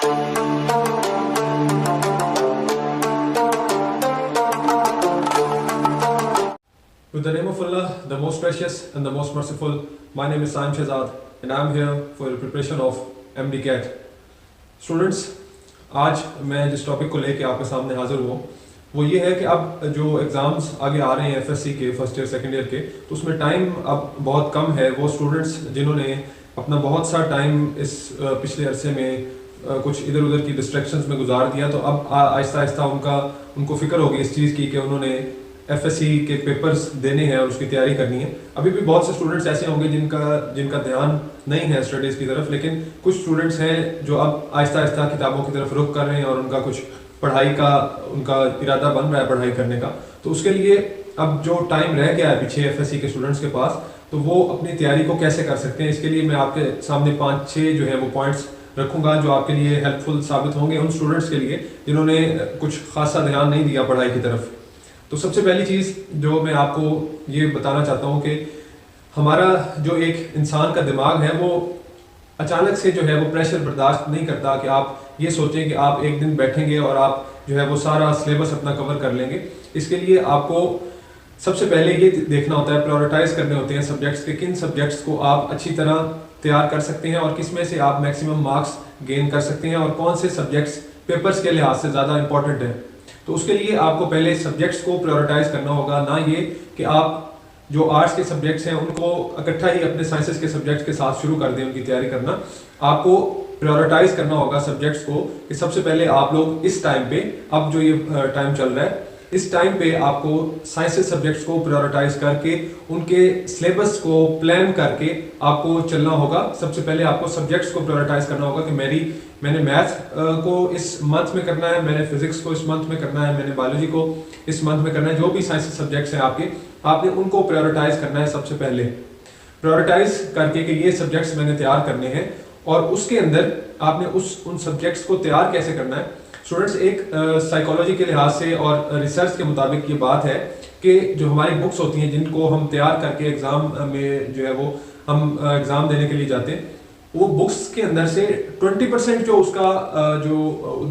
With the name of Allah, the most gracious and the most merciful, my name is Saim Shehzad and I am here for the preparation of MD CAT. Students, आज मैं जिस topic को लेके आपके सामने हाजिर हुआ वो ये है कि अब जो एग्ज़ाम्स आगे आ रहे हैं FSC के फर्स्ट ईयर सेकेंड ईयर के, तो उसमें टाइम अब बहुत कम है। वो स्टूडेंट्स जिन्होंने अपना बहुत सा टाइम इस पिछले अरसे में कुछ इधर उधर की डिस्ट्रैक्शंस में गुजार दिया, तो अब आहिस्ता आहिस्ता उनको फिक्र होगी इस चीज़ की कि उन्होंने FSC के पेपर्स देने हैं और उसकी तैयारी करनी है। अभी भी बहुत से स्टूडेंट्स ऐसे होंगे जिनका ध्यान नहीं है स्टडीज़ की तरफ, लेकिन कुछ स्टूडेंट्स हैं जो अब आहिस्ता आहिस्ता किताबों की तरफ रुख कर रहे हैं और उनका कुछ पढ़ाई का उनका इरादा बन रहा है पढ़ाई करने का। तो उसके लिए अब जो टाइम रह गया है पीछे FSC के स्टूडेंट्स के पास, तो वो अपनी तैयारी को कैसे कर सकते हैं, इसके लिए मैं आपके सामने 5-6 जो है वो पॉइंट्स रखूंगा जो आपके लिए हेल्पफुल साबित होंगे उन स्टूडेंट्स के लिए जिन्होंने कुछ खासा ध्यान नहीं दिया पढ़ाई की तरफ। तो सबसे पहली चीज़ जो मैं आपको ये बताना चाहता हूँ कि हमारा जो एक इंसान का दिमाग है वो अचानक से जो है वो प्रेशर बर्दाश्त नहीं करता कि आप ये सोचें कि आप एक दिन बैठेंगे और आप जो है वो सारा सिलेबस अपना कवर कर लेंगे। इसके लिए आपको सबसे पहले ये देखना होता है, प्रायोरिटाइज करने होते हैं सब्जेक्ट्स के, किन सब्जेक्ट्स को आप अच्छी तरह तैयार कर सकते हैं और किस में से आप मैक्सिमम मार्क्स गेन कर सकते हैं और कौन से सब्जेक्ट्स पेपर्स के लिहाज से ज़्यादा इंपॉर्टेंट है। तो उसके लिए आपको पहले सब्जेक्ट्स को प्रायोरिटाइज करना होगा, ना ये कि आप जो आर्ट्स के सब्जेक्ट्स हैं उनको इकट्ठा ही अपने साइंसेस के सब्जेक्ट्स के साथ शुरू कर दें उनकी तैयारी करना। आपको प्रायोरिटाइज करना होगा सब्जेक्ट्स को कि सबसे पहले आप लोग इस टाइम पे, अब जो ये टाइम चल रहा है इस टाइम पे आपको साइंसेस सब्जेक्ट्स को प्रायोरिटाइज करके उनके सिलेबस को प्लान करके आपको चलना होगा। सबसे पहले आपको सब्जेक्ट्स को प्रायोरिटाइज करना होगा कि मैंने मैथ को इस मंथ में करना है, मैंने फिजिक्स को इस मंथ में करना है, मैंने बायोलॉजी को इस मंथ में करना है। जो भी साइंस सब्जेक्ट्स हैं आपने उनको प्रायोरिटाइज करना है। सबसे पहले प्रायोरिटाइज करके कि ये सब्जेक्ट्स मैंने तैयार करने हैं और उसके अंदर आपने उन सब्जेक्ट्स को तैयार कैसे करना है। स्टूडेंट्स, एक साइकोलॉजी के लिहाज से और रिसर्च के मुताबिक ये बात है कि जो हमारी बुक्स होती हैं जिनको हम तैयार करके एग्ज़ाम में जो है वो हम एग्ज़ाम देने के लिए जाते हैं, वो बुक्स के अंदर से 20% जो उसका जो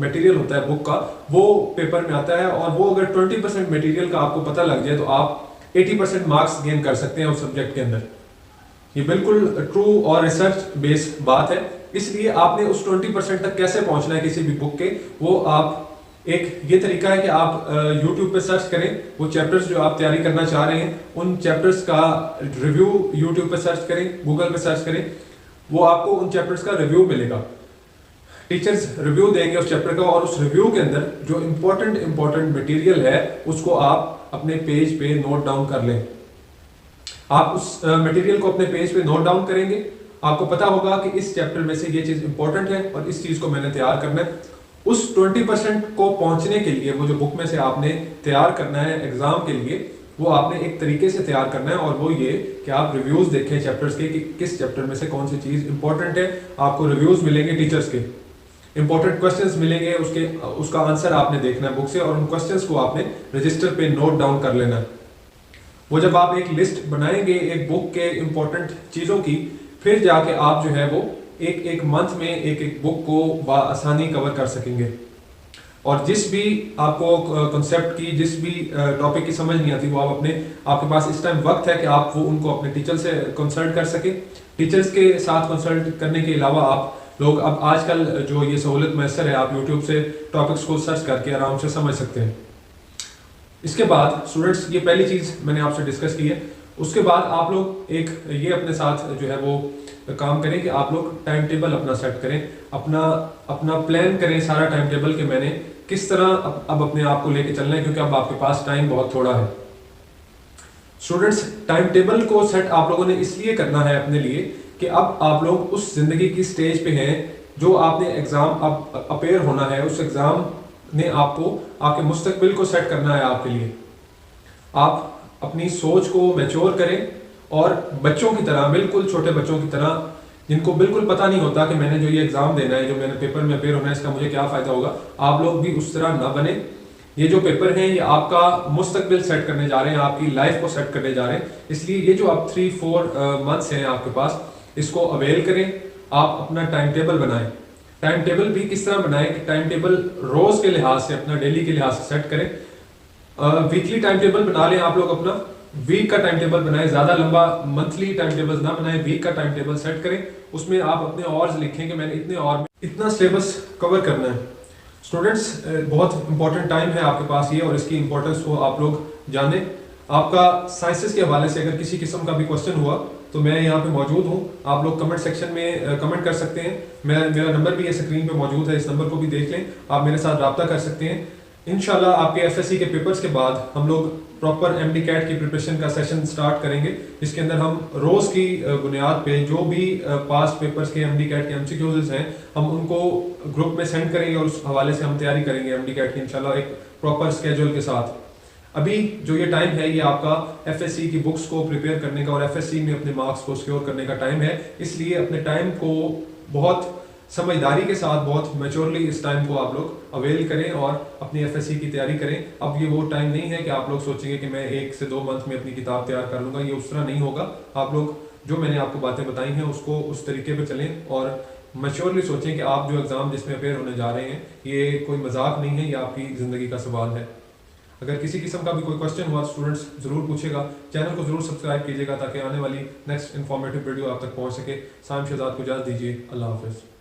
मटेरियल होता है बुक का वो पेपर में आता है, और वो अगर 20% मटेरियल का आपको पता लग जाए तो आप 80% मार्क्स गेन कर सकते हैं उस सब्जेक्ट के अंदर। ये बिल्कुल ट्रू और रिसर्च बेस्ड बात है। इसलिए आपने उस 20% तक कैसे पहुंचना है किसी भी बुक के, वो आप एक ये तरीका है कि आप YouTube पे सर्च करें, वो चैप्टर्स जो आप तैयारी करना चाह रहे हैं उन चैप्टर्स का रिव्यू YouTube पे सर्च करें, गूगल पे सर्च करें, वो आपको उन चैप्टर्स का रिव्यू मिलेगा। टीचर्स रिव्यू देंगे उस चैप्टर का और उस रिव्यू के अंदर जो इम्पोर्टेंट मटेरियल है उसको आप अपने पेज पे नोट डाउन कर लें। आप उस मटेरियल को अपने पेज पे नोट डाउन करेंगे, आपको पता होगा कि इस चैप्टर में से ये चीज़ इंपॉर्टेंट है और इस चीज़ को मैंने तैयार करना है। उस 20% को पहुंचने के लिए वो जो बुक में से आपने तैयार करना है एग्जाम के लिए, वो आपने एक तरीके से तैयार करना है, और वो ये कि आप रिव्यूज देखें चैप्टर्स के कि किस चैप्टर में से कौन सी चीज़ इंपॉर्टेंट है। आपको रिव्यूज मिलेंगे टीचर्स के, इंपॉर्टेंट क्वेश्चंस मिलेंगे, उसका आंसर आपने देखना है बुक से और उन क्वेश्चंस को आपने रजिस्टर पे नोट डाउन कर लेना है। वो जब आप एक लिस्ट बनाएंगे एक बुक के इंपॉर्टेंट चीज़ों की, फिर जाके आप जो है वो एक मंथ में एक बुक को आसानी कवर कर सकेंगे। और जिस भी आपको कॉन्सेप्ट की, जिस भी टॉपिक की समझ नहीं आती, वो आपके पास इस टाइम वक्त है कि आप वो उनको अपने टीचर से कंसल्ट कर सके। टीचर्स के साथ कंसल्ट करने के अलावा आप लोग अब आजकल जो ये सहूलत मैसर है, आप यूट्यूब से टॉपिक्स को सर्च करके आराम से समझ सकते हैं। इसके बाद स्टूडेंट्स, ये पहली चीज़ मैंने आपसे डिस्कस की है। उसके बाद आप लोग एक ये अपने साथ जो है वो काम करें कि आप लोग टाइम टेबल अपना सेट करें, अपना प्लान करें सारा टाइम टेबल कि मैंने किस तरह अब अपने आप को लेके चलना है, क्योंकि अब आपके पास टाइम बहुत थोड़ा है। स्टूडेंट्स, टाइम टेबल को सेट आप लोगों ने इसलिए करना है अपने लिए कि अब आप लोग उस जिंदगी की स्टेज पे हैं जो आपने एग्जाम अब अपेयर होना है, उस एग्जाम ने आपको आपके मुस्तकबिल को सेट करना है आपके लिए। आप अपनी सोच को मैच्योर करें और बच्चों की तरह, बिल्कुल छोटे बच्चों की तरह जिनको बिल्कुल पता नहीं होता कि मैंने जो ये एग्जाम देना है, जो मैंने पेपर में अपेयर होना है, इसका मुझे क्या फायदा होगा, आप लोग भी उस तरह ना बने। ये जो पेपर हैं ये आपका मुस्तकबिल सेट करने जा रहे हैं, आपकी लाइफ को सेट करने जा रहे हैं। इसलिए ये जो आप 3-4 मंथ्स हैं आपके पास, इसको अवेल करें। आप अपना टाइम टेबल बनाएं। टाइम टेबल भी किस तरह बनाएं कि टाइम टेबल रोज के लिहाज से, अपना डेली के लिहाज से सेट करें। वीकली टाइम टेबल बना लें आप लोग, अपना वीक का टाइम टेबल बनाएं, ज्यादा लंबा मंथली टाइम टेबल ना बनाएं, वीक का टाइम टेबल सेट करें। उसमें आप अपने आवर्स लिखें कि मैंने इतने आवर में इतना सिलेबस कवर करना है। स्टूडेंट्स, बहुत इंपॉर्टेंट टाइम है आपके पास ये, और इसकी इंपॉर्टेंस को आप लोग जाने। आपका साइंसेस के हवाले से अगर किसी किस्म का भी क्वेश्चन हुआ तो मैं यहाँ पे मौजूद हूँ, आप लोग कमेंट सेक्शन में कमेंट कर सकते हैं। मेरा नंबर भी ये स्क्रीन पे मौजूद है, इस नंबर को भी देख लें, आप मेरे साथ रब्ता कर सकते हैं। इंशाल्लाह आपके एफएससी के पेपर्स के बाद हम लोग प्रॉपर एमडी कैट की प्रिपरेशन का सेशन स्टार्ट करेंगे। इसके अंदर हम रोज की बुनियाद पे जो भी पास्ट पेपर्स के एमडी कैट के एमसीक्यूज हैं हम उनको ग्रुप में सेंड करेंगे, और उस हवाले से हम तैयारी करेंगे एमडी कैट की इंशाल्लाह एक प्रॉपर स्केड्यूल के साथ। अभी जो ये टाइम है ये आपका एफएससी की बुक्स को प्रिपेयर करने का और एफएससी में अपने मार्क्स को सिक्योर करने का टाइम है। इसलिए अपने टाइम को बहुत समझदारी के साथ, बहुत मैच्योरली इस टाइम को आप लोग अवेल करें और अपनी एफएससी की तैयारी करें। अब ये वो टाइम नहीं है कि आप लोग सोचेंगे कि मैं 1 से 2 मंथ में अपनी किताब तैयार कर लूँगा, ये उस तरह नहीं होगा। आप लोग जो मैंने आपको बातें बताई हैं उसको उस तरीके पर चलें और मैच्योरली सोचें कि आप जो एग्ज़ाम जिसमें अपेयर होने जा रहे हैं ये कोई मजाक नहीं है, ये आपकी ज़िंदगी का सवाल है। अगर किसी किस्म का भी कोई क्वेश्चन हुआ स्टूडेंट्स ज़रूर पूछेगा, चैनल को ज़रूर सब्सक्राइब कीजिएगा ताकि आने वाली नेक्स्ट इन्फॉर्मेटिव वीडियो आप तक पहुंच सके। साइम शहजाद को इजाज़त दीजिए, अल्लाह हाफ़िज़।